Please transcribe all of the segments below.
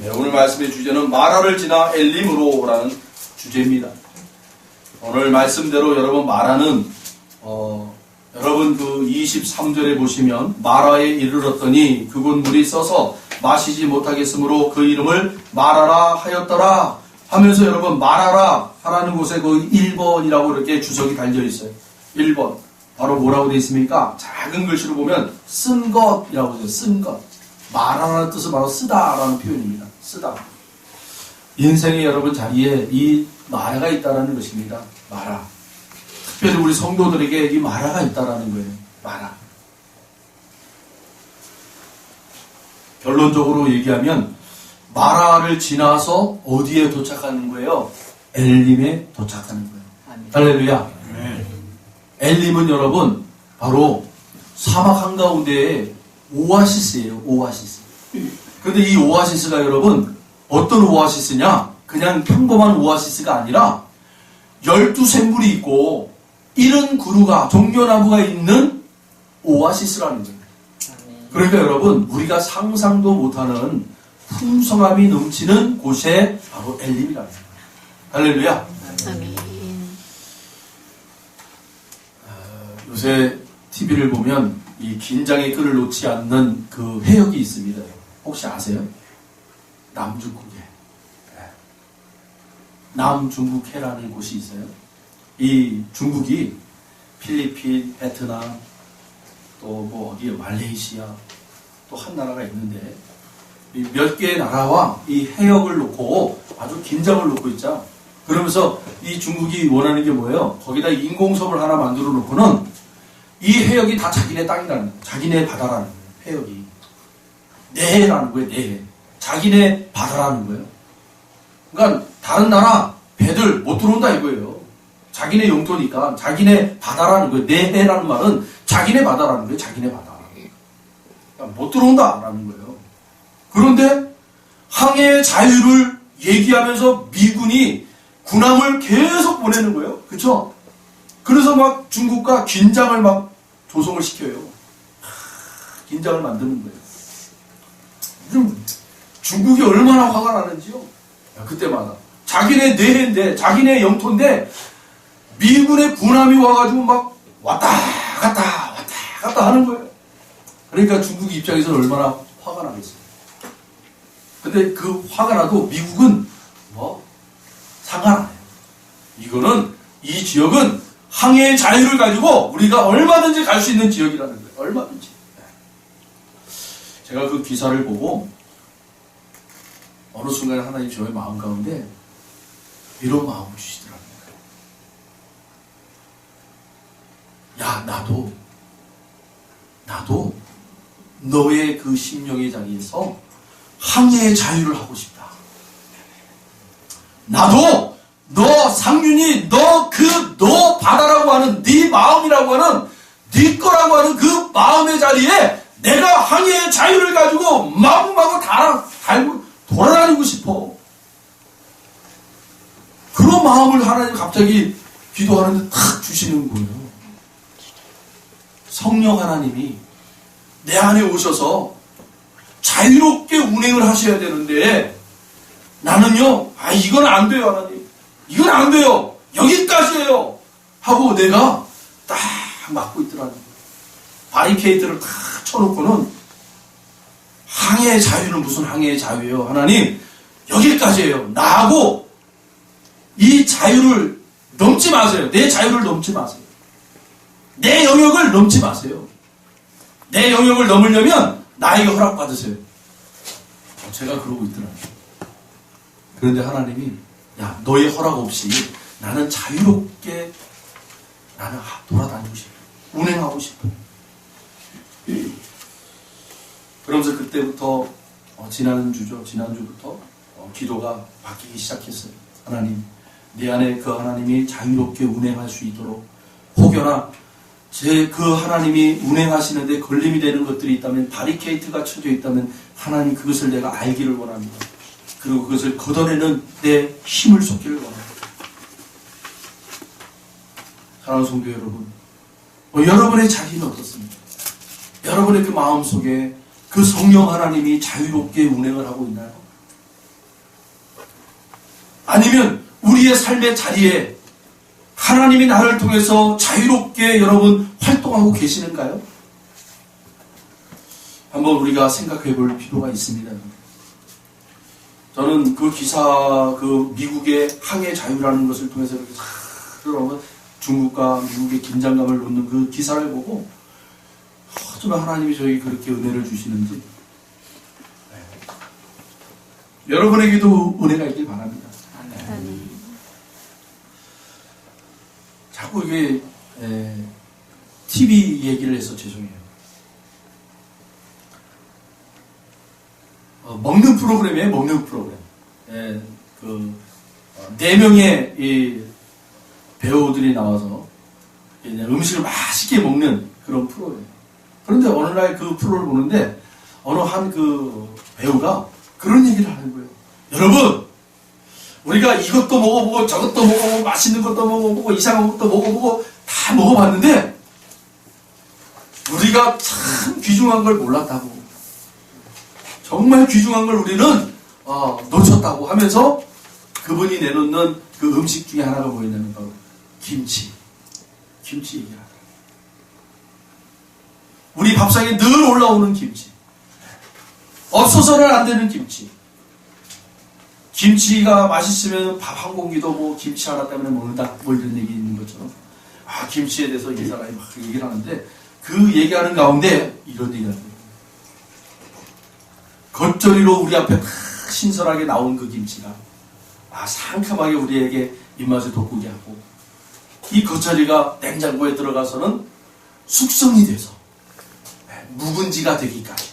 네, 오늘 말씀의 주제는 마라를 지나 엘림으로라는 주제입니다. 오늘 말씀대로 여러분 마라는 여러분 그 23절에 보시면 마라에 이르렀더니 그곳 물이 써서 마시지 못하겠으므로 그 이름을 마라라 하였더라 하면서 여러분 마라라 하라는 곳에 그 1번이라고 이렇게 주석이 달려 있어요. 1번 바로 뭐라고 되어 있습니까? 작은 글씨로 보면 쓴 것이라고 되어 있어요. 쓴 것. 마라라는 뜻은 바로 쓰다라는 표현입니다. 쓰다. 인생의 여러분 자리에 이 마라가 있다라는 것입니다. 마라. 특별히 우리 성도들에게 이 마라가 있다라는 거예요. 마라. 결론적으로 얘기하면 마라를 지나서 어디에 도착하는 거예요? 엘림에 도착하는 거예요. 할렐루야. 엘림은 여러분 바로 사막 한가운데에 오아시스예요. 오아시스. 그런데 이 오아시스가 여러분 어떤 오아시스냐? 그냥 평범한 오아시스가 아니라 12샘물이 있고 70그루가 종려나무가 있는 오아시스라는 거예요. 그러니까 여러분 우리가 상상도 못하는 풍성함이 넘치는 곳에 바로 엘림이라는 거예요. 할렐루야. 아멘. 요새 TV를 보면 이 긴장의 끈을 놓지 않는 그 해역이 있습니다. 혹시 아세요? 남중국해. 남중국해라는 곳이 있어요. 이 중국이 필리핀, 베트남, 또 뭐 어디에 말레이시아, 또 한 나라가 있는데 몇 개의 나라와 이 해역을 놓고 아주 긴장을 놓고 있죠. 그러면서 이 중국이 원하는 게 뭐예요? 거기다 인공섬을 하나 만들어 놓고는 이 해역이 다 자기네 땅이라는 거예요. 자기네 바다라는 거예요. 해역이. 내 해라는 거예요. 내 해. 자기네 바다라는 거예요. 그러니까 다른 나라 배들 못 들어온다 이거예요. 자기네 영토니까 자기네 바다라는 거예요. 내 해라는 말은 자기네 바다라는 거예요. 자기네 바다. 그러니까 못 들어온다라는 거예요. 그런데 항해의 자유를 얘기하면서 미군이 군함을 계속 보내는 거예요. 그렇죠? 그래서 막 중국과 긴장을 막 조성을 시켜요. 긴장을 만드는 거예요. 중국이 얼마나 화가 나는지요. 그때마다 자기네 내해인데 자기네 영토인데 미군의 군함이 와가지고 막 왔다 갔다 하는 거예요. 그러니까 중국 입장에서는 얼마나 화가 나겠어요. 근데 그 화가 나도 미국은 뭐 상관 안 해요. 이거는 이 지역은 항해의 자유를 가지고 우리가 얼마든지 갈 수 있는 지역이라는 거예요. 얼마든지. 제가 그 기사를 보고 어느 순간에 하나님 저의 마음 가운데 이런 마음을 주시더라고요. 야, 나도 너의 그 심령의 자리에서 항해의 자유를 하고 싶다. 나도 너 상윤이 너 바다라고 하는 네 마음이라고 하는 네 거라고 하는 그 마음의 자리에 내가 항해의 자유를 가지고 마구마구 달고 돌아다니고 싶어. 그런 마음을 하나님 갑자기 기도하는데 탁 주시는 거예요. 성령 하나님이 내 안에 오셔서 자유롭게 운행을 하셔야 되는데 나는요, 이건 안 돼요, 하나님. 이건 안 돼요. 여기까지예요. 하고 내가 딱 막고 있더라는 거예요. 바리케이트를 딱 쳐놓고는 항해의 자유는 무슨 항해의 자유예요? 하나님, 여기까지예요. 나하고 이 자유를 넘지 마세요. 내 자유를 넘지 마세요. 내 영역을 넘지 마세요. 내 영역을 넘으려면 나에게 허락받으세요. 제가 그러고 있더라고요. 그런데 하나님이 야, 너의 허락 없이 나는 자유롭게 나는 돌아다니고 싶어. 운행하고 싶어. 그러면서 그때부터 지난주부터 기도가 바뀌기 시작했어요. 하나님, 내 안에 그 하나님이 자유롭게 운행할 수 있도록 혹여나 그 하나님이 운행하시는데 걸림이 되는 것들이 있다면, 바리케이트가 쳐져 있다면 하나님 그것을 내가 알기를 원합니다. 그리고 그것을 걷어내는 내 힘을 쏟기를 원합니다. 사랑하는 성도 여러분, 여러분의 자리는 어떻습니까? 여러분의 그 마음속에 그 성령 하나님이 자유롭게 운행을 하고 있나요? 아니면 우리의 삶의 자리에 하나님이 나를 통해서 자유롭게 여러분 활동하고 계시는가요? 한번 우리가 생각해 볼 필요가 있습니다. 저는 그 기사, 그 미국의 항해 자유라는 것을 통해서 이렇게 여러분 중국과 미국의 긴장감을 놓는 그 기사를 보고 정말 하나님이 저에게 그렇게 은혜를 주시는지 여러분에게도 은혜가 있길 바랍니다. 자꾸 이게 TV 얘기를 해서 죄송해요. 먹는 프로그램이에요. 먹는 프로그램. 네 명의 이 배우들이 나와서 음식을 맛있게 먹는 그런 프로예요. 그런데 어느 날 그 프로를 보는데 어느 한 그 배우가 그런 얘기를 하는 거예요. 여러분, 우리가 이것도 먹어보고 저것도 먹어보고 맛있는 것도 먹어보고 이상한 것도 먹어보고 다 먹어봤는데 우리가 참 귀중한 걸 몰랐다고. 정말 귀중한 걸 우리는 놓쳤다고 하면서 그분이 내놓는 그 음식 중에 하나가 뭐였냐면 바로 김치 얘기를 하더라고요. 우리 밥상에 늘 올라오는 김치, 없어서는 안 되는 김치. 김치가 맛있으면 밥 한 공기도 뭐 김치 하나 때문에 먹는다 뭐 이런 얘기 있는 것처럼 김치에 대해서 이 사람이 막 얘기를 하는데 그 얘기하는 가운데 이런 얘기를 합니다. 겉절이로 우리 앞에 막 신선하게 나온 그 김치가 상큼하게 우리에게 입맛을 돋구게 하고 이 겉절이가 냉장고에 들어가서는 숙성이 돼서 묵은지가 되기까지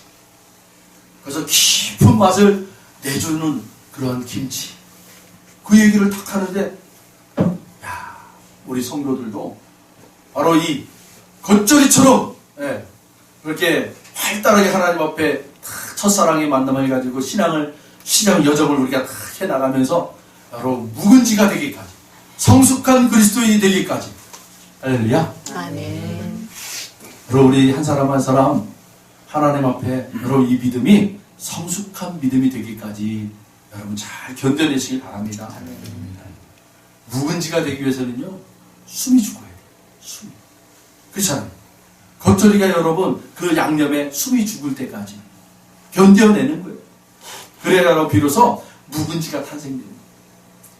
그래서 깊은 맛을 내주는 그런 김치. 그 얘기를 탁 하는데 우리 성도들도 바로 이 겉절이처럼 그렇게 활달하게 하나님 앞에 첫사랑의 만남을 가지고 신앙 여정을 우리가 다 해나가면서 바로 묵은지가 되기까지 성숙한 그리스도인이 되기까지 할렐루야. 아멘. 여러분 우리 한 사람 한 사람 하나님 앞에 여러분 이 믿음이 성숙한 믿음이 되기까지 여러분 잘 견뎌내시길 바랍니다. 묵은지가 되기 위해서는요 숨이 죽어야 돼요. 숨이. 그렇잖아요. 겉절이가 여러분 그 양념에 숨이 죽을 때까지 견뎌내는 거예요. 그래야 비로소 묵은지가 탄생됩니다.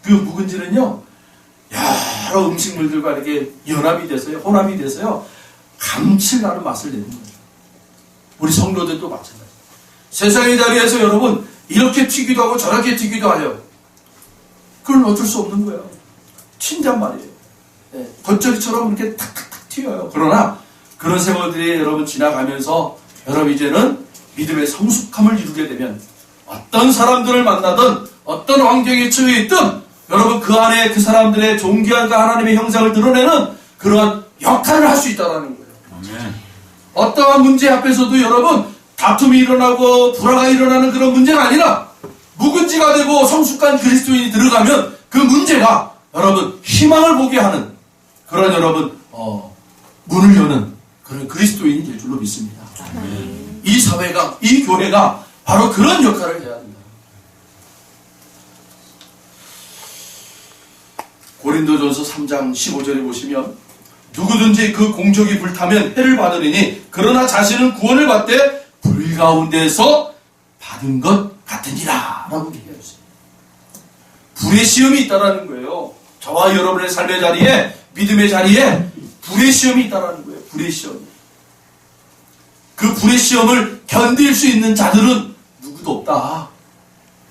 그 묵은지는요 여러 음식물들과 이렇게 혼합이 돼서요 감칠나는 맛을 내는 거예요. 우리 성도들도 마찬가지예요. 세상의 자리에서 여러분 이렇게 튀기도 하고 저렇게 튀기도 하여 그건 어쩔 수 없는 거예요. 튄단 말이에요. 겉절이처럼 이렇게 탁탁탁 튀어요. 그러나 그런 세월들이 여러분 지나가면서 여러분 이제는 믿음의 성숙함을 이루게 되면 어떤 사람들을 만나든 어떤 환경에 처해 있든 여러분 그 안에 그 사람들의 존귀한과 하나님의 형상을 드러내는 그러한 역할을 할 수 있다는 거예요. 아멘. 어떠한 문제 앞에서도 여러분 다툼이 일어나고 불화가 일어나는 그런 문제가 아니라 묵은지가 되고 성숙한 그리스도인이 들어가면 그 문제가 여러분 희망을 보게 하는 그런 여러분 문을 여는 그런 그리스도인이 될 줄로 믿습니다. 아멘. 이 사회가 이 교회가 바로 그런 역할을 해야 합니다. 고린도전서 3장 15절에 보시면 누구든지 그 공적이 불타면 해를 받으리니 그러나 자신은 구원을 받되 불 가운데서 받은 것 같으니라 라고 얘기하였습니다. 불의 시험이 있다는 거예요. 저와 여러분의 삶의 자리에 믿음의 자리에 불의 시험이 있다는 거예요. 불의 시험. 그 불의 시험을 견딜 수 있는 자들은 누구도 없다.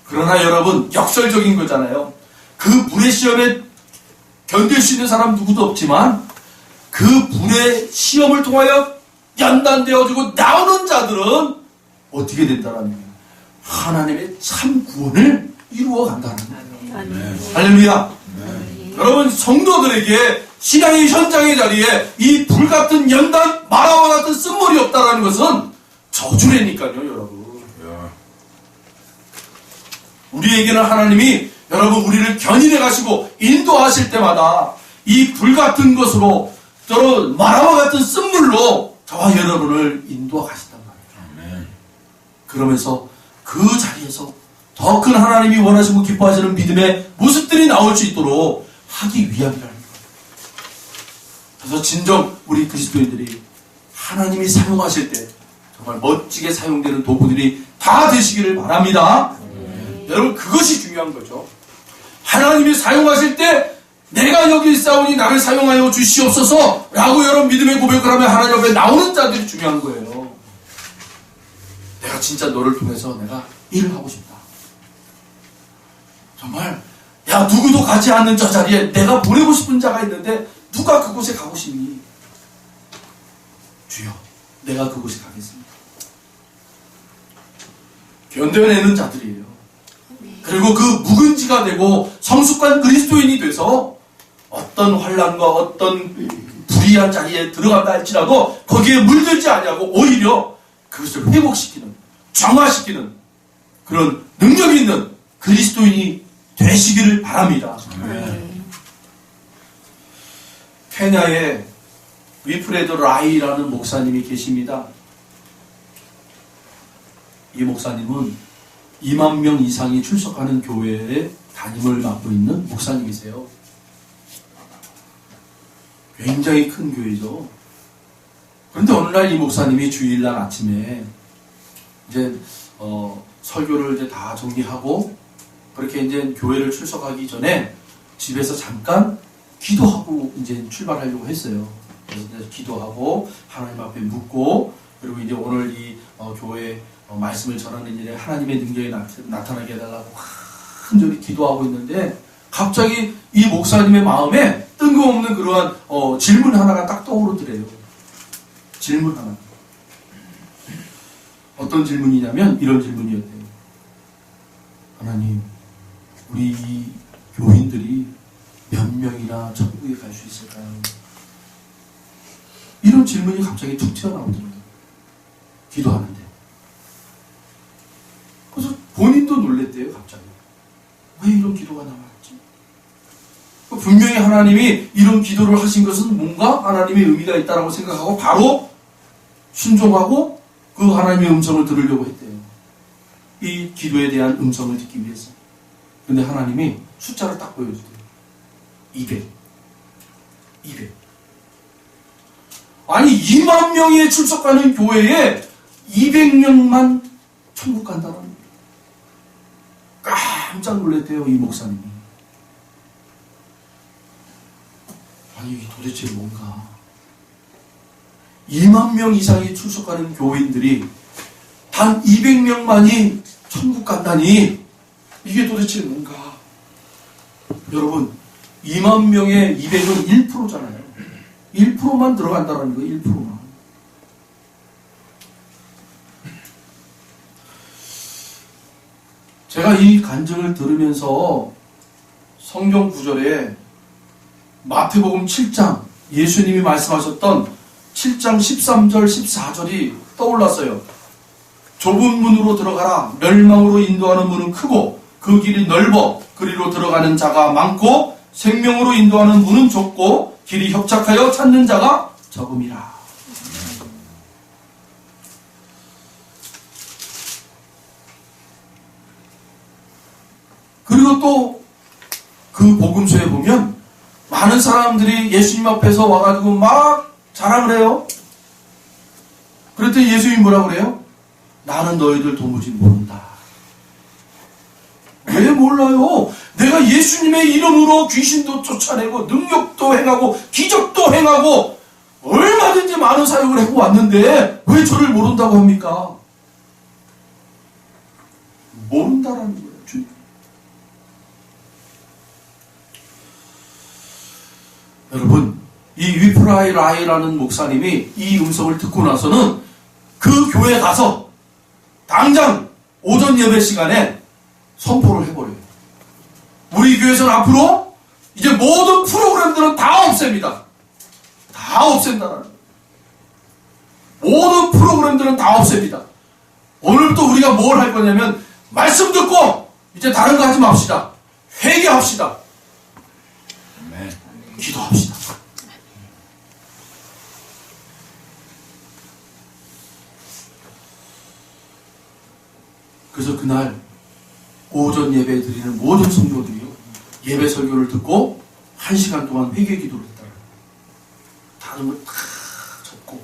그러나 여러분 역설적인 거잖아요. 그 불의 시험에 견딜 수 있는 사람 누구도 없지만 그 불의 시험을 통하여 연단되어지고 나오는 자들은 어떻게 된다는 거예요? 하나님의 참 구원을 이루어 간다는 거예요. 할렐루야. 여러분 성도들에게 신앙의 현장의 자리에 이 불같은 연단, 마라와 같은 쓴물이 없다는 것은 저주라니까요, 여러분. 우리에게는 하나님이 여러분 우리를 견인해 가시고 인도하실 때마다 이 불같은 것으로 또는 마라와 같은 쓴물로 저와 여러분을 인도하 가신단 말이에요. 그러면서 그 자리에서 더 큰 하나님이 원하시고 기뻐하시는 믿음의 모습들이 나올 수 있도록 하기 위함이라는 거예요. 그래서 진정 우리 그리스도인들이 하나님이 사용하실 때 정말 멋지게 사용되는 도구들이 다 되시기를 바랍니다. 여러분, 그것이 중요한 거죠. 하나님이 사용하실 때 내가 여기 있사오니 나를 사용하여 주시옵소서 라고 여러분 믿음의 고백을 하면 하나님 앞에 나오는 자들이 중요한 거예요. 내가 진짜 너를 통해서 내가 일을 하고 싶다. 정말 야, 누구도 가지 않는 저 자리에 내가 보내고 싶은 자가 있는데 누가 그곳에 가고 싶니? 주여, 내가 그곳에 가겠습니다. 견뎌내는 자들이에요. 그리고 그 묵은지가 되고 성숙한 그리스도인이 돼서 어떤 환난과 어떤 불의한 자리에 들어간다 할지라도 거기에 물들지 아니하고 오히려 그것을 회복시키는, 정화시키는 그런 능력 있는 그리스도인이 되시기를 바랍니다. 케냐에 위프레드 라이라는 목사님이 계십니다. 이 목사님은 2만 명 이상이 출석하는 교회에 담임을 맡고 있는 목사님이세요. 굉장히 큰 교회죠. 그런데 어느 날 이 목사님이 주일날 아침에 이제 설교를 이제 다 정리하고 그렇게 이제 교회를 출석하기 전에 집에서 잠깐 기도하고 이제 출발하려고 했어요. 그래서 이제 기도하고 하나님 앞에 묻고 그리고 이제 오늘 이 교회 말씀을 전하는 일에 하나님의 능력이 나타나게 해달라고 간절히 기도하고 있는데 갑자기 이 목사님의 마음에 뜬금없는 그러한 질문 하나가 딱 떠오르더래요. 질문 하나. 어떤 질문이냐면 이런 질문이었대요. 하나님, 우리 이 교인들이 몇 명이나 천국에 갈 수 있을까요? 이런 질문이 갑자기 툭 튀어나오더라고요. 기도하는데. 그래서 본인도 놀랬대요, 갑자기. 왜 이런 기도가 나왔지? 분명히 하나님이 이런 기도를 하신 것은 뭔가 하나님의 의미가 있다고 생각하고 바로 순종하고 그 하나님의 음성을 들으려고 했대요. 이 기도에 대한 음성을 듣기 위해서. 근데 하나님이 숫자를 딱 보여주대요. 200. 아니 2만 명이 출석하는 교회에 200명만 천국 간다는 거예요. 깜짝 놀랐대요, 이 목사님이. 아니 도대체 뭔가 2만 명 이상이 출석하는 교인들이 단 200명만이 천국 간다니 이게 도대체 뭔가. 여러분 2만 명의 200은 1%잖아요. 1%만 들어간다는 거예요. 1%만. 제가 이 간증을 들으면서 성경 구절에 마태복음 7장 예수님이 말씀하셨던 7장 13절 14절이 떠올랐어요. 좁은 문으로 들어가라. 멸망으로 인도하는 문은 크고 그 길이 넓어 그리로 들어가는 자가 많고 생명으로 인도하는 문은 좁고 길이 협착하여 찾는 자가 적음이라. 그리고 또 그 복음서에 보면 많은 사람들이 예수님 앞에서 와가지고 막 자랑을 해요. 그랬더니 예수님이 뭐라고 그래요? 나는 너희들 도무지 모른다. 왜 몰라요? 내가 예수님의 이름으로 귀신도 쫓아내고 능력도 행하고 기적도 행하고 얼마든지 많은 사역을 하고 왔는데 왜 저를 모른다고 합니까? 모른다라는 거예요. 주님. 여러분 이 위프라이 라이라는 목사님이 이 음성을 듣고 나서는 그 교회에 가서 당장 오전 예배 시간에 선포를 해버려요. 우리 교회에서는 앞으로 이제 모든 프로그램들은 다 없앱니다. 다 없앤다는 거예요. 모든 프로그램들은 다 없앱니다. 오늘부터 우리가 뭘 할 거냐면 말씀 듣고 이제 다른 거 하지 맙시다. 회개합시다. 기도합시다. 그래서 그날 오전 예배 드리는 모든 성도들이요, 예배 설교를 듣고 1시간 동안 회개 기도를 했다. 다른 걸 다 접고,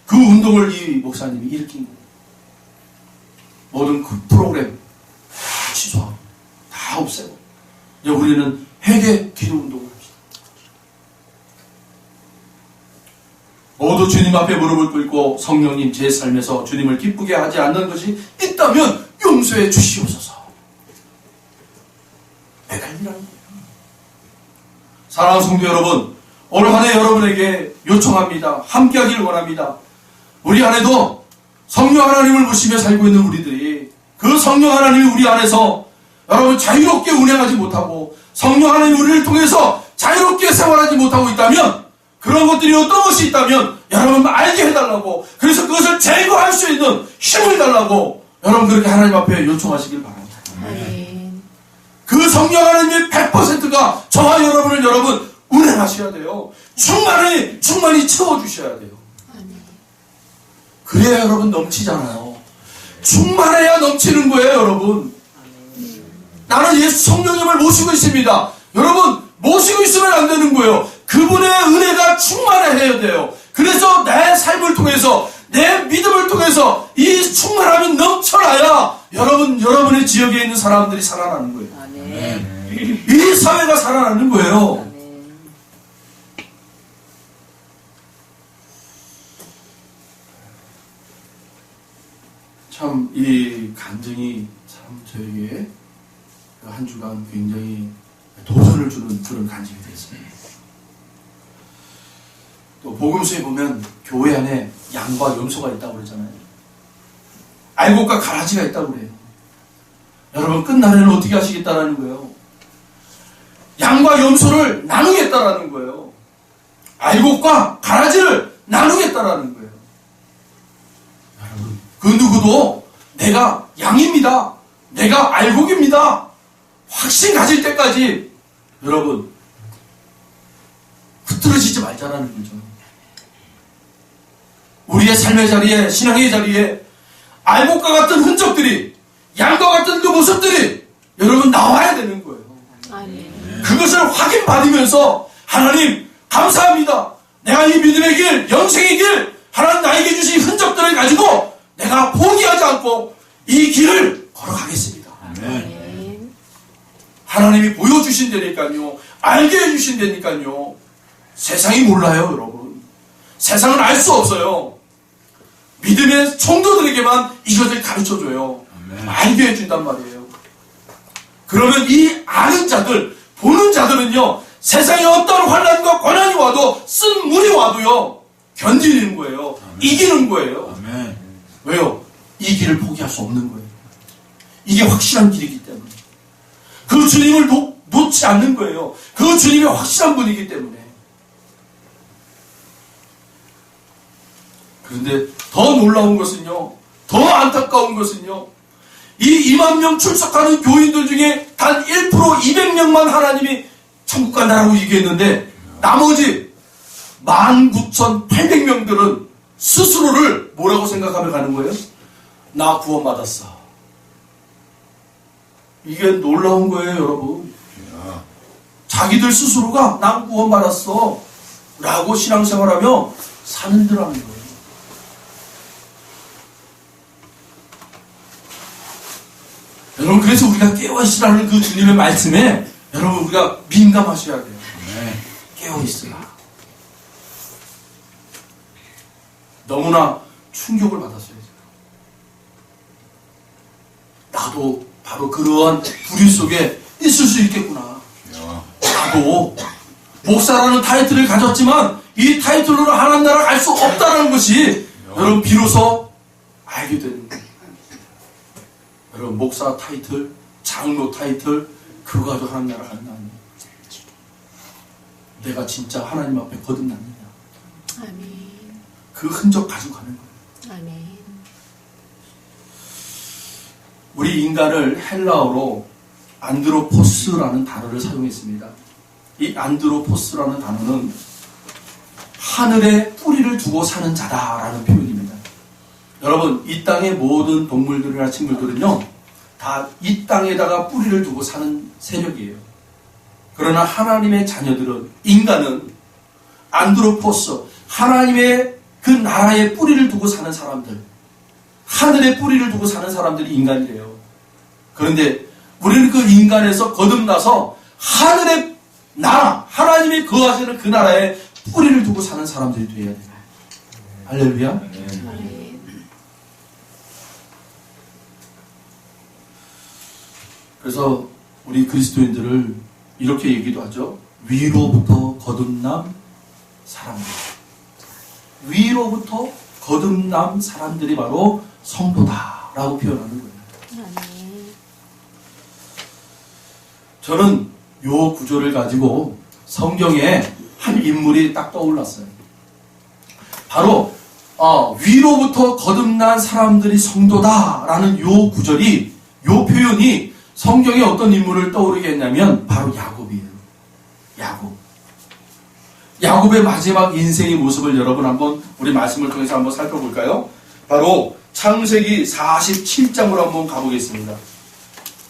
그 운동을 이 목사님이 일으킨 거예요. 모든 그 프로그램 다 취소하고 다 없애고 이제 우리는 회개 기도 운동을 합시다. 모두 주님 앞에 무릎을 꿇고 성령님, 제 삶에서 주님을 기쁘게 하지 않는 것이 있다면 용서해 주시옵소서. 매달리라는 거예요. 사랑하는 성도 여러분, 오늘 한 해 여러분에게 요청합니다. 함께하기를 원합니다. 우리 안에도 성령 하나님을 모시며 살고 있는 우리들이 그 성령 하나님이 우리 안에서 여러분 자유롭게 운행하지 못하고 성령 하나님이 우리를 통해서 자유롭게 생활하지 못하고 있다면, 그런 것들이 어떤 것이 있다면 여러분 알게 해달라고, 그래서 그것을 제거할 수 있는 힘을 달라고 여러분 그렇게 하나님 앞에 요청하시길 바랍니다. 그 성령 하나님의 100%가 저와 여러분을 여러분 운행하셔야 돼요. 충만히 채워주셔야 돼요. 그래야 여러분 넘치잖아요. 충만해야 넘치는 거예요, 여러분. 나는 예수 성령님을 모시고 있습니다. 여러분, 모시고 있으면 안 되는 거예요. 그분의 은혜가 충만해야 돼요. 그래서 내 삶을 통해서, 내 믿음을 통해서 이 충만함이 넘쳐나야 여러분의 지역에 있는 사람들이 살아나는 거예요. 아멘. 이 사회가 살아나는 거예요. 아멘. 참, 이 간증이 참 저에게 한 주간 굉장히 도전을 주는 그런 간증이 됐습니다. 또 복음서에 보면 교회 안에 양과 염소가 있다고 그러잖아요. 알곡과 가라지가 있다고 그래요. 여러분, 끝날에는 어떻게 하시겠다라는 거예요? 양과 염소를 나누겠다라는 거예요. 알곡과 가라지를 나누겠다라는 거예요. 여러분, 그 누구도 내가 양입니다, 내가 알곡입니다 확신 가질 때까지 여러분 흐트러지지 말자라는 거죠. 우리의 삶의 자리에, 신앙의 자리에 알곡과 같은 흔적들이, 양과 같은 그 모습들이 여러분 나와야 되는 거예요. 그것을 확인받으면서 하나님 감사합니다, 내가 이 믿음의 길, 영생의 길, 하나님 나에게 주신 흔적들을 가지고 내가 포기하지 않고 이 길을 걸어가겠습니다. 아멘. 하나님이 보여주신다니까요, 알게 해주신다니까요. 세상이 몰라요, 여러분. 세상은 알 수 없어요. 믿음의 성도들에게만 이것을 가르쳐줘요. 아멘. 알게 해준단 말이에요. 그러면 이 아는 자들, 보는 자들은요, 세상에 어떤 환난과 고난이 와도, 쓴 물이 와도요, 견디는 거예요. 아멘. 이기는 거예요. 아멘. 왜요? 이 길을 포기할 수 없는 거예요. 이게 확실한 길이기 때문에. 그 주님을 놓지 않는 거예요. 그 주님이 확실한 분이기 때문에. 그런데 더 놀라운 것은요, 더 안타까운 것은요, 이 2만 명 출석하는 교인들 중에 단 1%, 200명만 하나님이 천국 간다라고 얘기했는데, 나머지 19,800명들은 스스로를 뭐라고 생각하며 가는 거예요? 나 구원받았어. 이게 놀라운 거예요, 여러분. 자기들 스스로가 난 구원받았어 라고 신앙생활하며 사는들하는 거예요. 여러분, 그래서 우리가 깨어있으라는 그 주님의 말씀에 여러분 우리가 민감하셔야 돼요. 깨어있으라. 너무나 충격을 받았어요. 나도 바로 그러한 부류 속에 있을 수 있겠구나. 나도 목사라는 타이틀을 가졌지만 이 타이틀로는 하나님 나라 갈 수 없다는 것이 여러분 비로소 알게 되는 거예요. 여러분, 목사 타이틀, 장로 타이틀, 그거 가지고 하나님 나라 가는 거 아니에요. 내가 진짜 하나님 앞에 거듭났느냐. 아멘. 그 흔적 가지고 가는 거예요. 아멘. 우리 인간을 헬라어로 안드로포스라는 단어를 사용했습니다. 이 안드로포스라는 단어는 하늘에 뿌리를 두고 사는 자다라는 표현입니다. 여러분, 이 땅의 모든 동물들이나 식물들은요, 다 이 땅에다가 뿌리를 두고 사는 세력이에요. 그러나 하나님의 자녀들은, 인간은 안드로포스, 하나님의 그 나라에 뿌리를 두고 사는 사람들, 하늘에 뿌리를 두고 사는 사람들이 인간이래요. 그런데 우리는 그 인간에서 거듭나서 하늘의 나라, 하나님이 거하시는 그 나라에 뿌리를 두고 사는 사람들이 되어야 돼요. 할렐루야. 그래서 우리 그리스도인들을 이렇게 얘기도 하죠. 위로부터 거듭난 사람들. 위로부터 거듭난 사람들이 바로 성도다라고 표현하는 거예요. 저는 요 구조를 가지고 성경에 한 인물이 딱 떠올랐어요. 바로 위로부터 거듭난 사람들이 성도다라는 요 구절이, 요 표현이 성경에 어떤 인물을 떠오르게 했냐면 바로 야곱이에요. 야곱의 마지막 인생의 모습을 여러분 한번 우리 말씀을 통해서 한번 살펴볼까요? 바로 창세기 47장으로 한번 가보겠습니다.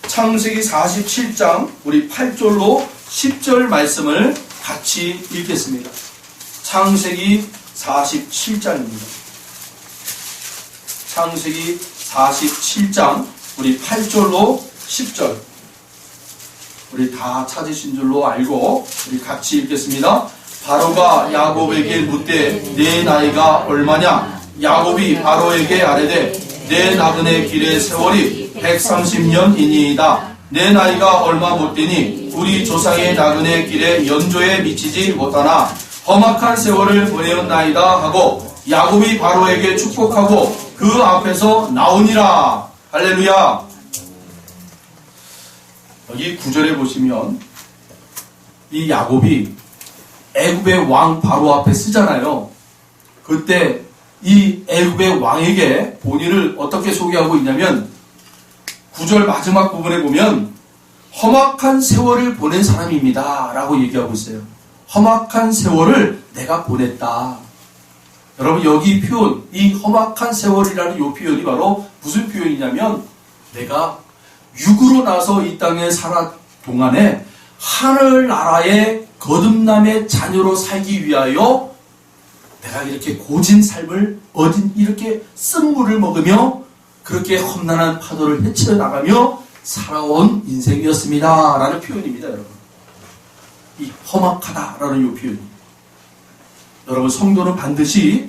창세기 47장 우리 8절로 10절 말씀을 같이 읽겠습니다. 창세기 47장입니다. 창세기 47장 우리 8절로 10절 우리 다 찾으신 줄로 알고 우리 같이 읽겠습니다. 바로가 야곱에게 묻되 내 나이가 얼마냐? 야곱이 바로에게 아뢰되 내 나그네 길의 세월이 130년이니이다. 내 나이가 얼마 못되니 우리 조상의 나그네 길에 연조에 미치지 못하나 험악한 세월을 보내었나이다 하고 야곱이 바로에게 축복하고 그 앞에서 나오니라. 할렐루야. 여기 9절에 보시면 이 야곱이 애굽의 왕 바로 앞에 쓰잖아요. 그때 이 애굽의 왕에게 본인을 어떻게 소개하고 있냐면 9절 마지막 부분에 보면 험악한 세월을 보낸 사람입니다 라고 얘기하고 있어요. 험악한 세월을 내가 보냈다. 여러분 여기 표현, 이 험악한 세월이라는 이 표현이 바로 무슨 표현이냐면 내가 육으로 나서 이 땅에 살아 동안에 하늘나라의 거듭남의 자녀로 살기 위하여 내가 이렇게 고진 삶을 어딘 이렇게 쓴 물을 먹으며 그렇게 험난한 파도를 헤쳐 나가며 살아온 인생이었습니다 라는 표현입니다. 여러분 이 험악하다라는 이 표현이, 여러분 성도는 반드시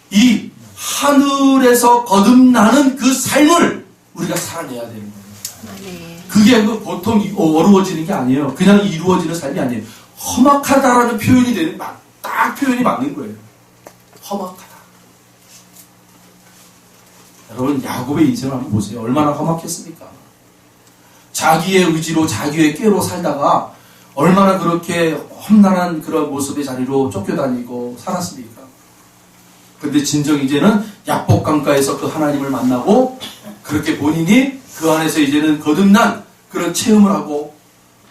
이 하늘에서 거듭나는 그 삶을 우리가 살아내야 되는 거예요. 그게 보통 어려워지는 게 아니에요. 그냥 이루어지는 삶이 아니에요. 험악하다라는 표현이 되는, 딱 표현이 맞는 거예요. 험악하다. 여러분 야곱의 인생을 한번 보세요. 얼마나 험악했습니까? 자기의 의지로 자기의 꾀로 살다가 얼마나 그렇게 험난한 그런 모습의 자리로 쫓겨다니고 살았습니까? 근데 진정 이제는 약복강가에서 그 하나님을 만나고 그렇게 본인이 그 안에서 이제는 거듭난 그런 체험을 하고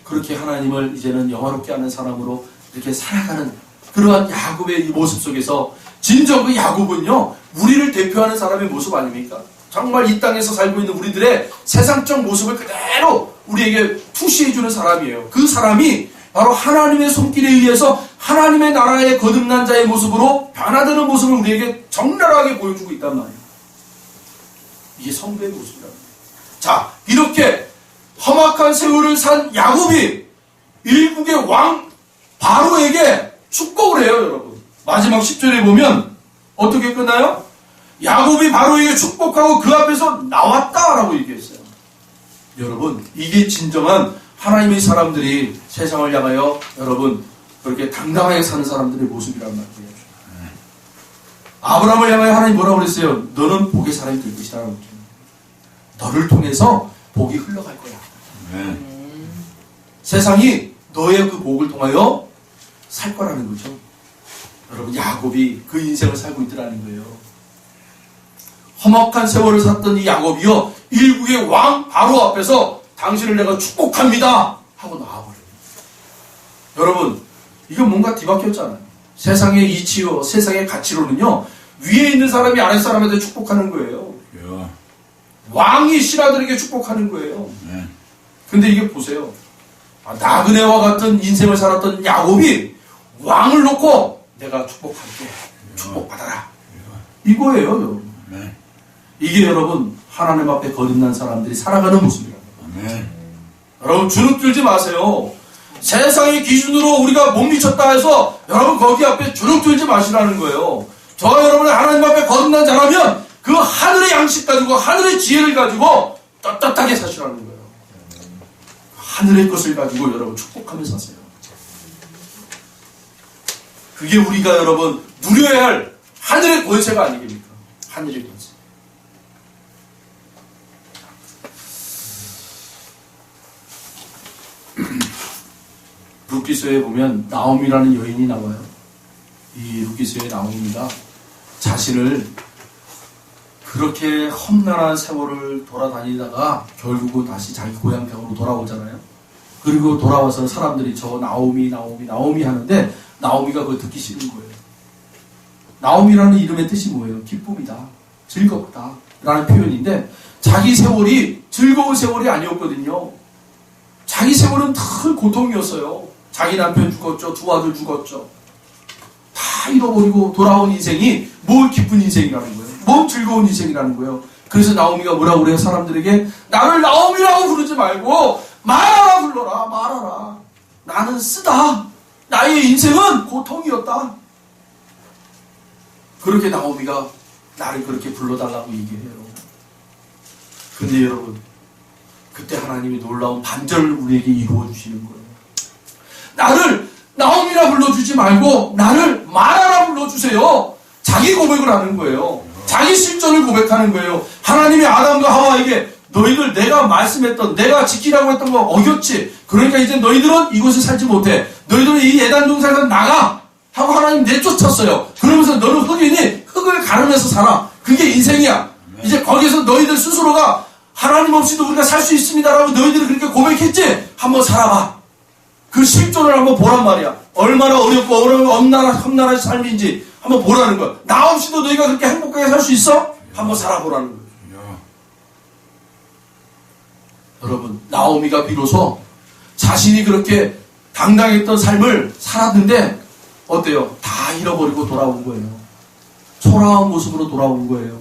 그렇게 하나님을 이제는 영화롭게 하는 사람으로 이렇게 살아가는 그러한 야곱의 이 모습 속에서 진정 그 야곱은요 우리를 대표하는 사람의 모습 아닙니까? 정말 이 땅에서 살고 있는 우리들의 세상적 모습을 그대로 우리에게 투시해주는 사람이에요. 그 사람이 바로 하나님의 손길에 의해서 하나님의 나라의 거듭난 자의 모습으로 변화되는 모습을 우리에게 적나라하게 보여주고 있단 말이에요. 이게 성도의 모습이라는 거예요. 자, 이렇게 험악한 세월을 산 야곱이 일국의 왕 바로에게 축복을 해요. 여러분 마지막 10절에 보면 어떻게 끝나요? 야곱이 바로에게 축복하고 그 앞에서 나왔다라고 얘기했어요. 여러분 이게 진정한 하나님의 사람들이 세상을 향하여 여러분 그렇게 당당하게 사는 사람들의 모습이란 말이에요. 아브라함을 향하여 하나님 뭐라고 그랬어요? 너는 복의 사람이 될 것이다 라고 했죠. 너를 통해서 복이 흘러갈 거야. 세상이 너의 그 복을 통하여 살 거라는 거죠. 여러분 야곱이 그 인생을 살고 있더라는 거예요. 험악한 세월을 샀던 이 야곱이요 일국의 왕 바로 앞에서 당신을 내가 축복합니다 하고 나와버려요. 여러분 이건 뭔가 뒤바뀌었잖아요. 세상의 이치요 세상의 가치로는요 위에 있는 사람이 아랫 사람한테 축복하는 거예요. 예. 왕이 신하들에게 축복하는 거예요. 네. 근데 이게 보세요. 나그네와 같은 인생을 살았던 야곱이 왕을 놓고 내가 축복할게. 축복받아라. 이거예요, 여러분. 네. 이게 여러분 하나님 앞에 거듭난 사람들이 살아가는 모습이에요. 네. 여러분 주눅 들지 마세요. 세상의 기준으로 우리가 못 미쳤다 해서 여러분 거기 앞에 주눅 들지 마시라는 거예요. 저와 여러분이 하나님 앞에 거듭난 자라면 그 하늘의 양식 가지고 하늘의 지혜를 가지고 떳떳하게 사시라는 거예요. 하늘의 것을 가지고 여러분 축복하며 사세요. 그게 우리가 여러분 누려야 할 하늘의 권세가 아니겠습니까? 하늘의 권세. 룻기서에 보면 나옴이라는 여인이 나와요. 이 룻기서의 나옴이가 자신을 그렇게 험난한 세월을 돌아다니다가 결국은 다시 자기 고향경으로 돌아오잖아요. 그리고 돌아와서 사람들이 저 나오미 하는데 나오미가 그걸 듣기 싫은 거예요. 나오미라는 이름의 뜻이 뭐예요? 기쁨이다, 즐겁다 라는 표현인데 자기 세월이 즐거운 세월이 아니었거든요. 자기 세월은 큰 고통이었어요. 자기 남편 죽었죠. 두 아들 죽었죠. 다 잃어버리고 돌아온 인생이 뭘 기쁜 인생이라는 거예요. 뭘 즐거운 인생이라는 거예요. 그래서 나오미가 뭐라고 그래요? 사람들에게 나를 나오미라고 부르지 말고 마라라 불러라. 마라라. 나는 쓰다. 나의 인생은 고통이었다. 그렇게 나오미가 나를 그렇게 불러달라고 얘기해요. 근데 여러분 그때 하나님이 놀라운 반전을 우리에게 이루어 주시는 거예요. 나를 나오미라 불러주지 말고 나를 마라라 불러주세요. 자기 고백을 하는 거예요. 자기 실존을 고백하는 거예요. 하나님이 아담과 하와에게 너희들 내가 말씀했던 내가 지키라고 했던 거 어겼지. 그러니까 이제 너희들은 이곳에 살지 못해. 너희들은 이 예단 동산에서 나가 하고 하나님 내쫓았어요. 그러면서 너는 흑인이 흙을 가르면서 살아. 그게 인생이야. 이제 거기서 너희들 스스로가 하나님 없이도 우리가 살 수 있습니다라고 너희들이 그렇게 고백했지? 한번 살아봐. 그 실존을 한번 보란 말이야. 얼마나 어렵고 험난한 삶인지 한번 보라는 거야. 나 없이도 너희가 그렇게 행복하게 살 수 있어? 한번 살아보라는 거야. 여러분 나오미가 비로소 자신이 그렇게 당당했던 삶을 살았는데 어때요? 다 잃어버리고 돌아온 거예요. 초라한 모습으로 돌아온 거예요.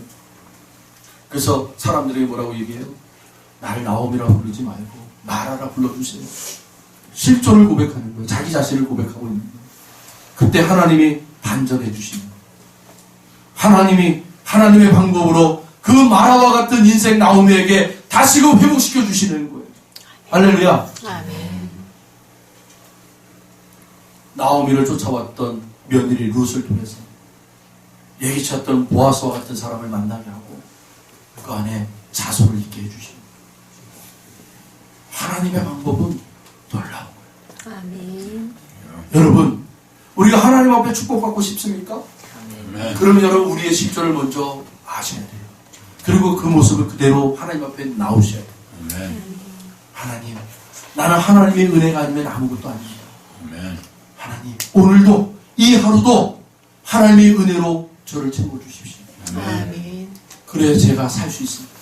그래서 사람들이 뭐라고 얘기해요? 나를 나오미라고 부르지 말고 마라라 불러주세요. 실존을 고백하는 거예요. 자기 자신을 고백하고 있는 거예요. 그때 하나님이 반전해 주시는 거예요. 하나님이 하나님의 방법으로 그 마라와 같은 인생 나오미에게 다시금 회복시켜 주시는 거예요. 할렐루야. 아멘. 나오미를 쫓아왔던 며느리 룻을 통해서 예기치 않던 보아스와 같은 사람을 만나게 하고 그 안에 자손을 있게 해주시는 하나님의 방법은 놀라운 거예요. 아멘. 여러분 우리가 하나님 앞에 축복받고 싶습니까? 아멘. 그러면 여러분 우리의 실존을 먼저 아셔야 돼요. 그리고 그 모습을 그대로 하나님 앞에 나오셔야 돼요. 아멘. 하나님 나는 하나님의 은혜가 아니면 아무것도 아닙니다. 아멘. 하나님 오늘도 이 하루도 하나님의 은혜로 저를 채워주십시오. 아멘. 그래야 제가 살 수 있습니다.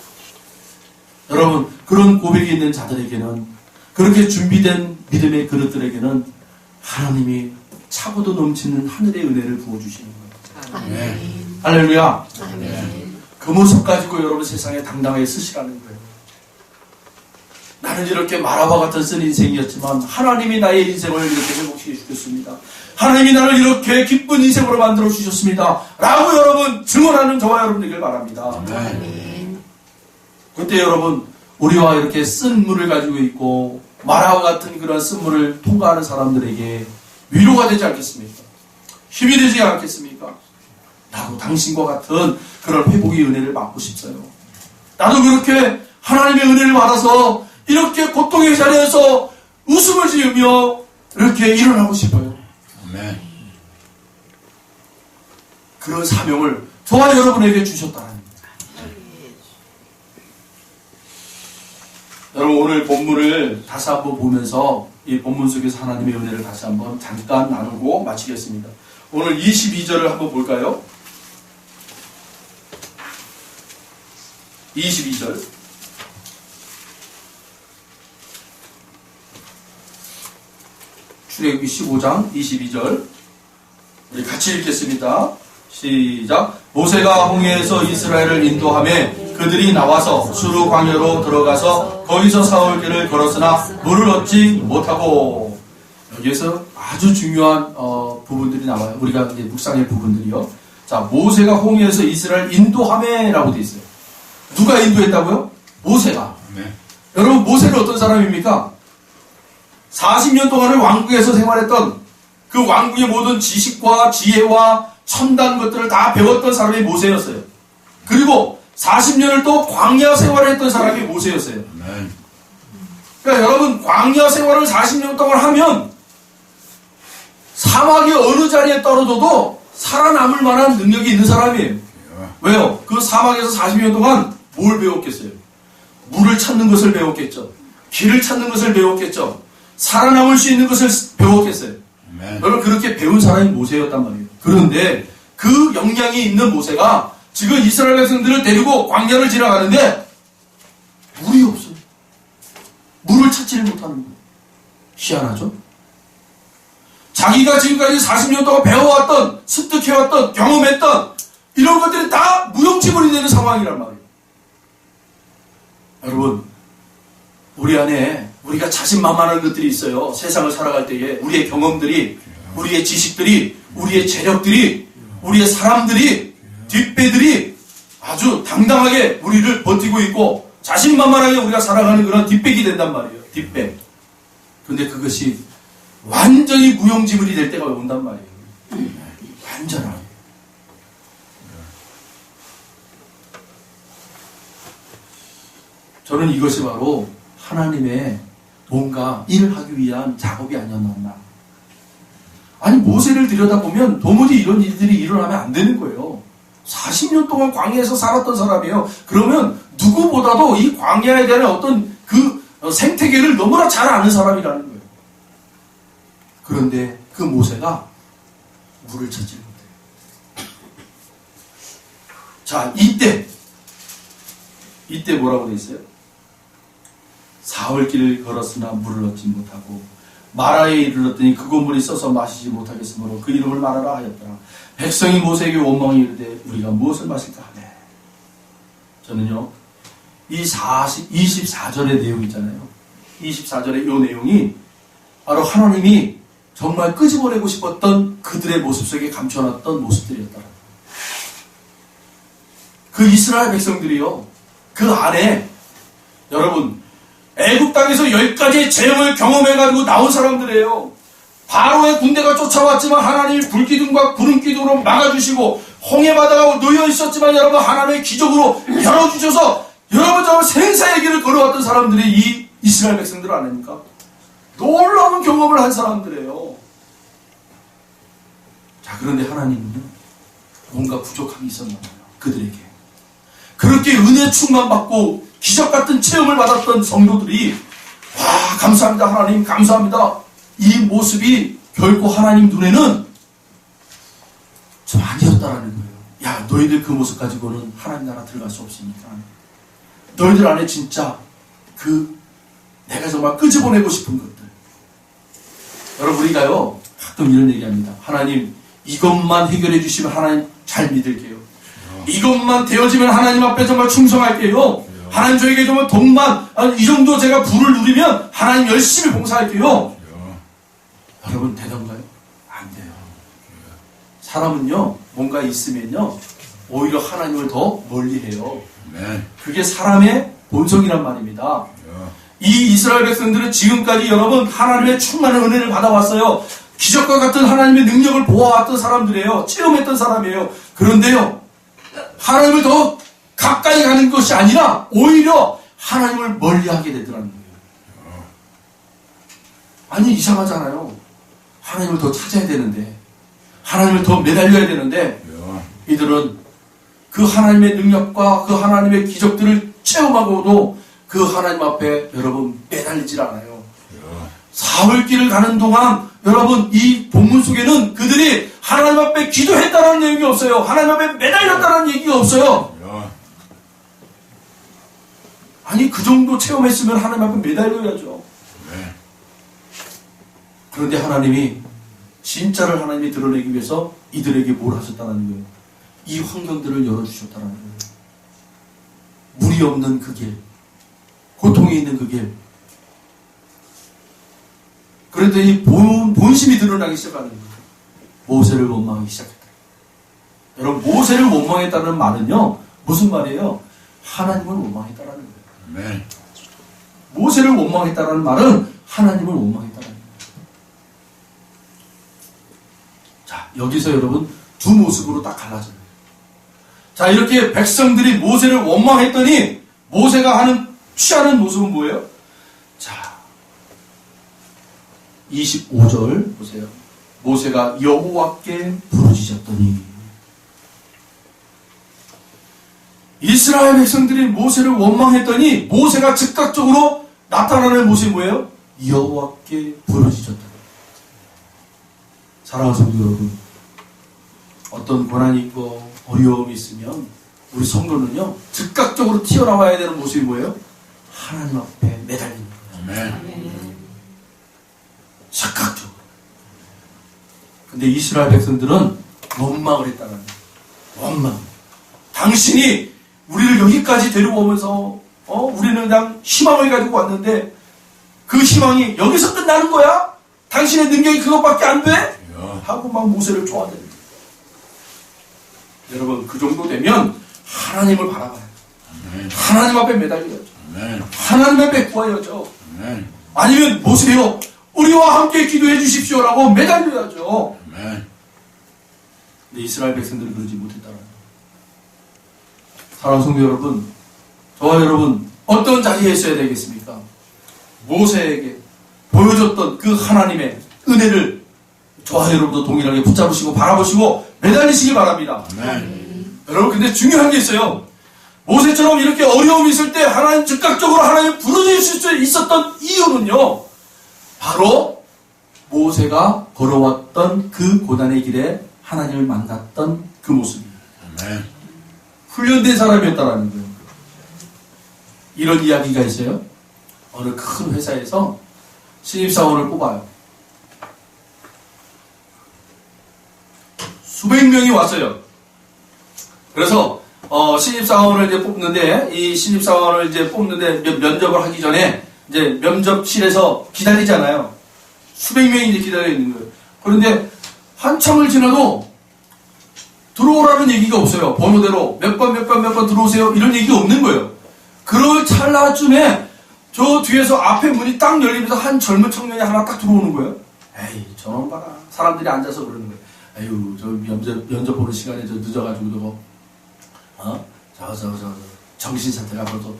여러분 그런 고백이 있는 자들에게는 그렇게 준비된 믿음의 그릇들에게는 하나님이 차고도 넘치는 하늘의 은혜를 부어주시는 거예요. 아멘. 할렐루야. 아멘. 그 모습 가지고 여러분 세상에 당당하게 쓰시라는 거예요. 나는 이렇게 마라와 같은 쓴 인생이었지만 하나님이 나의 인생을 이렇게 회복시켜 주셨습니다. 하나님이 나를 이렇게 기쁜 인생으로 만들어 주셨습니다. 라고 여러분 증언하는 저와 여러분 되길 바랍니다. 아멘. 그때 여러분 우리와 이렇게 쓴 물을 가지고 있고 마라와 같은 그런 쓴 물을 통과하는 사람들에게 위로가 되지 않겠습니까? 힘이 되지 않겠습니까? 나도 당신과 같은 그런 회복의 은혜를 받고 싶어요. 나도 그렇게 하나님의 은혜를 받아서 이렇게 고통의 자리에서 웃음을 지으며 이렇게 일어나고 싶어요. 아멘. 그런 사명을 저와 여러분에게 주셨다는 거예요. 여러분 오늘 본문을 다시 한번 보면서 이 본문 속에서 하나님의 은혜를 다시 한번 잠깐 나누고 마치겠습니다. 오늘 22절을 한번 볼까요? 22절. 출애굽기 15장 22절. 우리 같이 읽겠습니다. 시작. 모세가 홍해에서 이스라엘을 인도하며 그들이 나와서 수르 광야로 들어가서 거기서 사흘길을 걸었으나 물을 얻지 못하고. 여기에서 아주 중요한 부분들이 나와요. 우리가 이제 묵상할 부분들이요. 자, 모세가 홍해에서 이스라엘 인도하며라고 되어 있어요. 누가 인도했다고요? 모세가. 네. 여러분, 모세는 어떤 사람입니까? 40년 동안을 왕국에서 생활했던 그 왕국의 모든 지식과 지혜와 첨단 것들을 다 배웠던 사람이 모세였어요. 그리고 40년을 또 광야 생활을 했던 사람이 모세였어요. 아멘. 그러니까 여러분, 광야 생활을 40년 동안 하면 사막의 어느 자리에 떨어져도 살아남을 만한 능력이 있는 사람이에요. 왜요? 그 사막에서 40년 동안 뭘 배웠겠어요? 물을 찾는 것을 배웠겠죠. 길을 찾는 것을 배웠겠죠. 살아남을 수 있는 것을 배웠겠어요. 아멘. 여러분, 그렇게 배운 사람이 모세였단 말이에요. 그런데 그 역량이 있는 모세가 지금 이스라엘 백성들을 데리고 광야를 지나가는데 물이 없어요. 물을 찾지를 못하는 거예요. 희한하죠? 자기가 지금까지 40년 동안 배워왔던, 습득해왔던, 경험했던 이런 것들이 다 무용지물이 되는 상황이란 말이에요. 여러분, 우리 안에 우리가 자신만만한 것들이 있어요. 세상을 살아갈 때에 우리의 경험들이, 우리의 지식들이, 우리의 재력들이, 우리의 사람들이, 뒷배들이 아주 당당하게 우리를 버티고 있고 자신만만하게 우리가 살아가는 그런 뒷백이 된단 말이에요. 뒷백. 근데 그것이 완전히 무용지물이 될 때가 온단 말이에요. 완전하게. 저는 이것이 바로 하나님의 뭔가 일을 하기 위한 작업이 아니었나. 아니, 모세를 들여다보면 도무지 이런 일들이 일어나면 안 되는 거예요. 40년 동안 광야에서 살았던 사람이에요. 그러면 누구보다도 이 광야에 대한 어떤 그 생태계를 너무나 잘 아는 사람이라는 거예요. 그런데 그 모세가 물을 찾지 못해요. 자, 이때 뭐라고 되어 있어요? 사흘길을 걸었으나 물을 얻지 못하고 마라에 이르렀더니 그 건물이 써서 마시지 못하겠으므로 그 이름을 마라라 하였더라. 백성이 모세에게 원망이 이르되 우리가 무엇을 마실까 하네. 저는요, 이 24절의 내용 있잖아요. 24절의 이 내용이 바로 하나님이 정말 끄집어내고 싶었던 그들의 모습 속에 감춰놨던 모습들이었다. 그 이스라엘 백성들이요, 그 안에 여러분, 애굽 땅에서 10가지의 재앙을 경험해가지고 나온 사람들이에요. 바로의 군대가 쫓아왔지만 하나님이 불기둥과 구름기둥으로 막아주시고 홍해바다가 놓여 있었지만 여러분, 하나님의 기적으로 열어주셔서 여러분, 정말 생사의 길을 걸어왔던 사람들이 이 이스라엘 백성들 아닙니까? 놀라운 경험을 한 사람들이에요. 자, 그런데 하나님은요, 뭔가 부족함이 있었나 봐요. 그들에게. 그렇게 은혜 충만받고 기적 같은 체험을 받았던 성도들이, 와, 감사합니다, 하나님, 감사합니다. 이 모습이 결코 하나님 눈에는 좀 아니었다라는 거예요. 야, 너희들 그 모습 가지고는 하나님 나라 들어갈 수 없으니까. 너희들 안에 진짜 내가 정말 끄집어내고 싶은 것들. 여러분, 우리가요, 가끔 이런 얘기합니다. 하나님, 이것만 해결해 주시면 하나님 잘 믿을게요. 이것만 되어지면 하나님 앞에 정말 충성할게요. 하나님, 저에게 정말 돈만, 이 정도 제가 부를 누리면 하나님 열심히 봉사할게요. 여러분, 되던가요? 안 돼요. 사람은요, 뭔가 있으면요, 오히려 하나님을 더 멀리 해요. 그게 사람의 본성이란 말입니다. 이 이스라엘 백성들은 지금까지 여러분, 하나님의 충만한 은혜를 받아왔어요. 기적과 같은 하나님의 능력을 보아왔던 사람들이에요. 체험했던 사람이에요. 그런데요, 하나님을 더 가까이 가는 것이 아니라 오히려 하나님을 멀리하게 되더라는 거예요. 아니, 이상하잖아요. 하나님을 더 찾아야 되는데, 하나님을 더 매달려야 되는데, 이들은 그 하나님의 능력과 그 하나님의 기적들을 체험하고도 그 하나님 앞에 여러분 매달리질 않아요. 사흘길을 가는 동안 여러분, 이 본문 속에는 그들이 하나님 앞에 기도했다는 얘기가 없어요. 하나님 앞에 매달렸다는 얘기가 없어요. 아니 그 정도 체험했으면 하나님 앞에 매달려야죠. 아멘. 그런데 하나님이 진짜를 하나님이 드러내기 위해서 이들에게 뭘 하셨다는 거예요? 이 환경들을 열어주셨다는 거예요. 물이 없는 그 길, 고통이 있는 그 길. 그랬더니 본심이 드러나기 시작하는 거예요. 모세를 원망하기 시작했다. 여러분, 모세를 원망했다는 말은요, 무슨 말이에요? 하나님을 원망했다는 거예요. 아멘. 모세를 원망했다는 말은 하나님을 원망했다는 거예요. 자, 여기서 여러분 두 모습으로 딱 갈라져요. 자, 이렇게 백성들이 모세를 원망했더니 모세가 취하는 모습은 뭐예요? 자, 25절 보세요. 모세가 여호와께 부르짖었더니, 이스라엘 백성들이 모세를 원망했더니 모세가 즉각적으로 나타나는 모습이 뭐예요? 여호와께 부르짖었다. 사랑하는 성도 여러분, 어떤 고난이 있고 어려움이 있으면 우리 성도는요 즉각적으로 튀어나와야 되는 모습이 뭐예요? 하나님 앞에 매달리는 거예요. 아멘. 즉각적으로. 근데 이스라엘 백성들은 원망을 했다는 거예요. 원망. 당신이 우리를 여기까지 데려오면서 우리는 그냥 희망을 가지고 왔는데 그 희망이 여기서 끝나는 거야? 당신의 능력이 그것밖에 안 돼? 하고 막 모세를 좋아하는 거예요. 여러분, 그 정도 되면 하나님을 바라봐요. 아멘. 하나님 앞에 매달려야죠. 아멘. 하나님 앞에 구하여죠. 아멘. 아니면 모세요, 우리와 함께 기도해 주십시오라고 매달려야죠. 아멘. 근데 이스라엘 백성들은 그러지 못했다는 거예요. 사랑하는 성도 여러분, 저와 여러분 어떤 자리에 있어야 되겠습니까? 모세에게 보여줬던 그 하나님의 은혜를 저와 여러분도 동일하게 붙잡으시고 바라보시고 매달리시기 바랍니다. 아멘. 여러분, 근데 중요한 게 있어요. 모세처럼 이렇게 어려움이 있을 때 하나님 즉각적으로 하나님 부르짖을 수 있었던 이유는요, 바로 모세가 걸어왔던 그 고난의 길에 하나님을 만났던 그 모습입니다. 아멘. 훈련된 사람이었다라는 거예요. 이런 이야기가 있어요. 어느 큰 회사에서 신입사원을 뽑아요. 수백 명이 왔어요. 그래서 신입사원을 이제 뽑는데, 이 신입사원을 이제 뽑는데 면접을 하기 전에 이제 면접실에서 기다리잖아요. 수백 명이 이제 기다려 있는 거예요. 그런데 한참을 지나도 들어오라는 얘기가 없어요. 번호대로 몇 번 들어오세요, 이런 얘기가 없는 거예요. 그럴 찰나쯤에 저 뒤에서 앞에 문이 딱 열리면서 한 젊은 청년이 하나 딱 들어오는 거예요. 에이, 저놈 봐라. 사람들이 앉아서 그러는 거예요. 에휴, 저 면접 보는 시간에 저 늦어가지고 저거 정신 상태가 벌써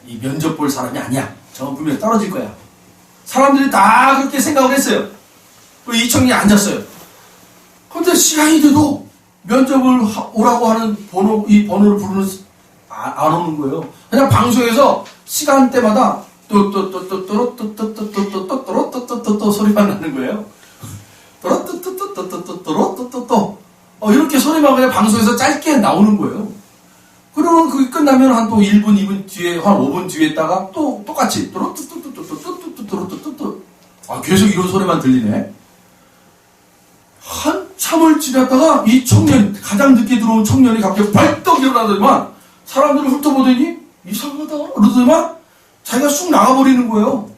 이 면접 볼 사람이 아니야. 저건 분명히 떨어질 거야. 사람들이 다 그렇게 생각을 했어요. 이 청년이 앉았어요. 그런데 시간이 돼도 면접을 오라고 하는 이 번호를 부르는 안 오는 거예요. 그냥 방송에서 시간대마다 또 소리만 나는 거예요. 이렇게 소리만 그냥 방송에서 짧게 나오는 거예요. 그러면 그게 끝나면 한 또 1분, 2분 뒤에, 한 5분 뒤에 있다가 또 똑같이 계속 이런 소리만 들리네. 한참을 지났다가 이 청년, 가장 늦게 들어온 청년이 갑자기 벌떡 일어나더니만 사람들을 훑어보더니 이상하다 그러더니만 자기가 쑥 나가버리는 거예요.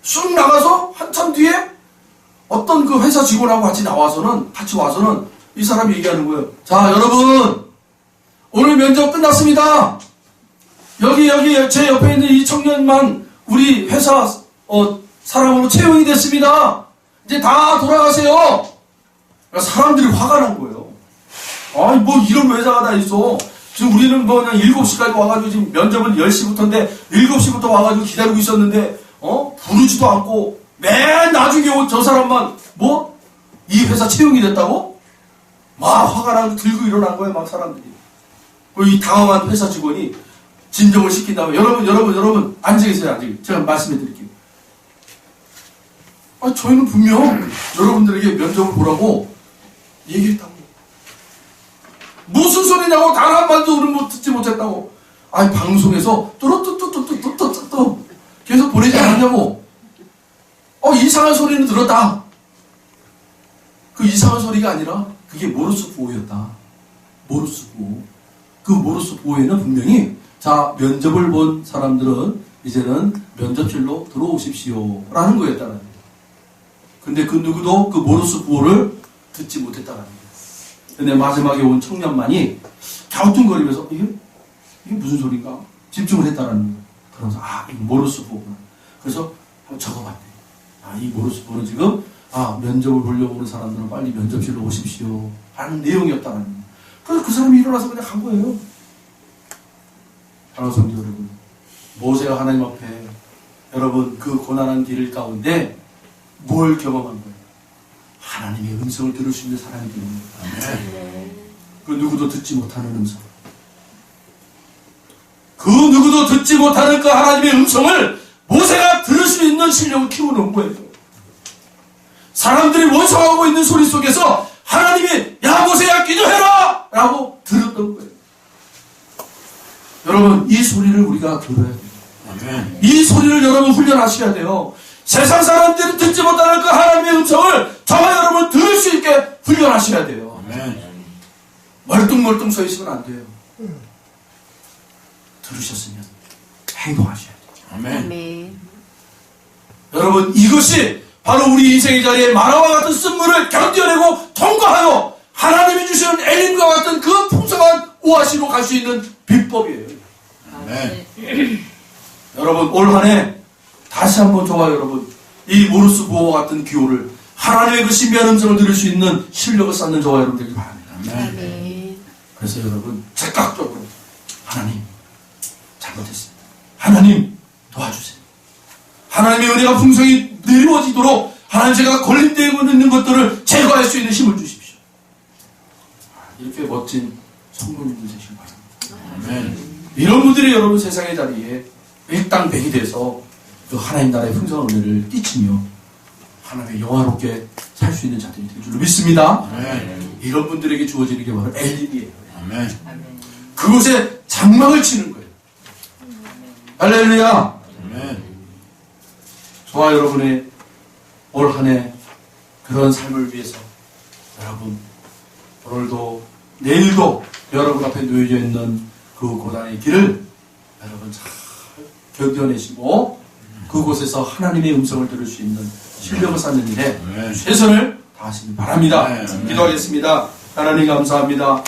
쑥 나가서 한참 뒤에 어떤 그 회사 직원하고 같이 와서는 이 사람이 얘기하는 거예요. 자, 여러분, 오늘 면접 끝났습니다. 여기 제 옆에 있는 이 청년만 우리 회사 사람으로 채용이 됐습니다. 이제 다 돌아가세요. 사람들이 화가 난 거예요. 아니, 뭐 이런 회사가 다 있어. 지금 우리는 뭐 그냥 7시까지 와가지고 지금 면접은 10시부터인데 7시부터 와가지고 기다리고 있었는데 부르지도 않고 맨 나중에 온 저 사람만 이 회사 채용이 됐다고? 막 화가 나고 들고 일어난 거예요, 막 사람들이. 이 당황한 회사 직원이 진정을 시킨 다음에 여러분 앉아 계세요. 제가 말씀해 드릴게요. 저희는 분명 여러분들에게 면접을 보라고 얘기했다고. 무슨 소리냐고 단 한마디도 우리는 듣지 못했다고. 아니 방송에서 뚜루뚜뚜뚜뚜뚜뚜뚜 계속 보내지 않았냐고. 이상한 소리는 들었다. 그 이상한 소리가 아니라 그게 모르스 부호였다. 모르스 부호. 그 모르스 부호에는 분명히 자 면접을 본 사람들은 이제는 면접실로 들어오십시오 라는 거였다는 거예요. 근데 그 누구도 그 모르스 부호를 듣지 못했다는 거예요. 근데 마지막에 온 청년만이 갸우뚱거리면서 이게 무슨 소린가 집중을 했다는 거예요. 그러면서 이거 모르스 부호구나. 그래서 한번 적어봤대. 이 모르스 부호는 지금 면접을 보려고 오는 사람들은 빨리 면접실로 오십시오 하는 내용이었다는 거예요. 그래서 그 사람이 일어나서 그냥 간 거예요. 사랑하는 성도 여러분, 모세가 하나님 앞에 여러분 그 고난한 길 가운데 뭘 경험한 거예요? 하나님의 음성을 들을 수 있는 사람이 되는 거예요. 그 누구도 듣지 못하는 음성. 그 누구도 듣지 못하는 그 하나님의 음성을 모세가 들을 수 있는 실력을 키워놓은 거예요. 사람들이 원성하고 있는 소리 속에서 하나님이 야 모세야 기도해라! 라고 들었던 거예요. 여러분 이 소리를 우리가 들어야 돼요. 아멘. 이 소리를 여러분 훈련하셔야 돼요. 세상 사람들이 듣지 못하는 그 하나님의 음성을 저와 여러분 들을 수 있게 훈련하셔야 돼요. 아멘. 멀뚱멀뚱 서 있으면 안 돼요. 들으셨으면 행동하셔야 돼요. 아멘. 아멘. 여러분 이것이 바로 우리 인생의 자리에 마라와 같은 쓴물을 견뎌내고 통과하여 하나님이 주시는 엘림과 같은 그 풍성한 오아시로 갈 수 있는 비법이에요. 아멘. 여러분 올 한 해 다시 한번 저와 여러분 이 모르스 부호와 같은 기호를 하나님의 그 신비한 음성을 들을 수 있는 실력을 쌓는 저와 여러분 되길 바랍니다. 아멘. 그래서 여러분 즉각적으로 하나님 잘못했습니다. 하나님 도와주세요. 하나님의 은혜가 풍성히 내려워지도록 하나님 제가 걸림되고 있는 것들을 제거할 수 있는 힘을 주십시오. 이렇게 멋진 성도님들 되시길 바랍니다. 아멘. 이런 분들이 여러분 세상의 자리에 일당백이 돼서 그 하나님 나라의 풍성한 은혜를 끼치며 하나님의 영화롭게 살 수 있는 자들이 될 줄로 믿습니다. 아멘. 이런 분들에게 주어지는 게 바로 엘림이에요. 아멘. 그곳에 장막을 치는 거예요. 할렐루야. 아멘. 저와 여러분의 올 한 해 그런 삶을 위해서 여러분 오늘도 내일도 여러분 앞에 놓여져 있는 그 고난의 길을 여러분 잘 견뎌내시고 그곳에서 하나님의 음성을 들을 수 있는 실력을 쌓는 일에 아멘. 최선을 다하시기 바랍니다. 아멘. 기도하겠습니다. 하나님 감사합니다.